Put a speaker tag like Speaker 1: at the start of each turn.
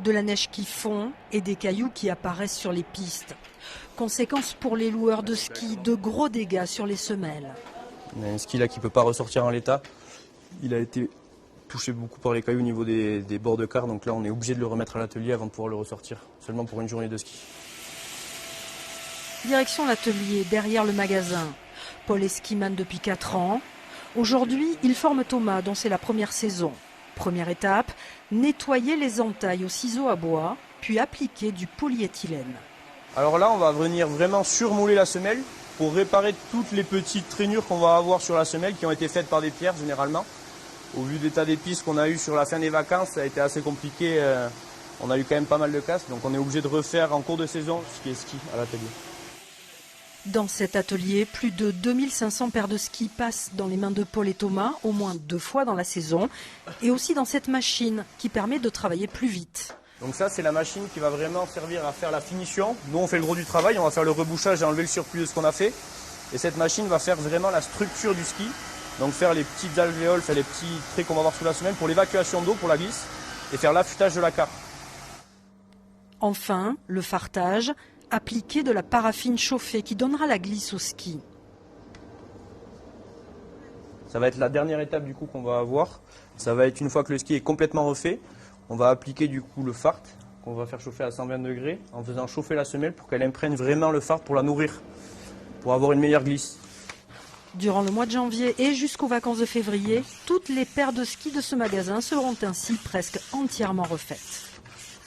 Speaker 1: De la neige qui fond et des cailloux qui apparaissent sur les pistes. Conséquence pour les loueurs de ski, de gros dégâts sur les semelles.
Speaker 2: On a un ski là qui ne peut pas ressortir en l'état. Il a été touché beaucoup par les cailloux au niveau des bords de car. Donc là, on est obligé de le remettre à l'atelier avant de pouvoir le ressortir. Seulement pour une journée de ski.
Speaker 1: Direction l'atelier, derrière le magasin. Paul est skiman depuis 4 ans. Aujourd'hui, il forme Thomas, dont c'est la première saison. Première étape, nettoyer les entailles au ciseau à bois, puis appliquer du polyéthylène.
Speaker 2: Alors là, on va venir vraiment surmouler la semelle pour réparer toutes les petites traînures qu'on va avoir sur la semelle qui ont été faites par des pierres généralement. Au vu de l'état des pistes qu'on a eu sur la fin des vacances, ça a été assez compliqué. On a eu quand même pas mal de casses, donc on est obligé de refaire en cours de saison ce qui est ski à l'atelier.
Speaker 1: Dans cet atelier, plus de 2500 paires de skis passent dans les mains de Paul et Thomas, au moins 2 fois dans la saison, et aussi dans cette machine qui permet de travailler plus vite.
Speaker 2: Donc ça, c'est la machine qui va vraiment servir à faire la finition. Nous, on fait le gros du travail, on va faire le rebouchage et enlever le surplus de ce qu'on a fait. Et cette machine va faire vraiment la structure du ski, donc faire les petites alvéoles, faire les petits traits qu'on va avoir sous la semelle pour l'évacuation d'eau, pour la glisse, et faire l'affûtage de la carpe.
Speaker 1: Enfin, le fartage, appliquer de la paraffine chauffée qui donnera la glisse au ski.
Speaker 2: Ça va être la dernière étape du coup qu'on va avoir. Ça va être une fois que le ski est complètement refait, on va appliquer du coup le fart qu'on va faire chauffer à 120 degrés en faisant chauffer la semelle pour qu'elle imprègne vraiment le fart pour la nourrir, pour avoir une meilleure glisse.
Speaker 1: Durant le mois de janvier et jusqu'aux vacances de février, toutes les paires de skis de ce magasin seront ainsi presque entièrement refaites.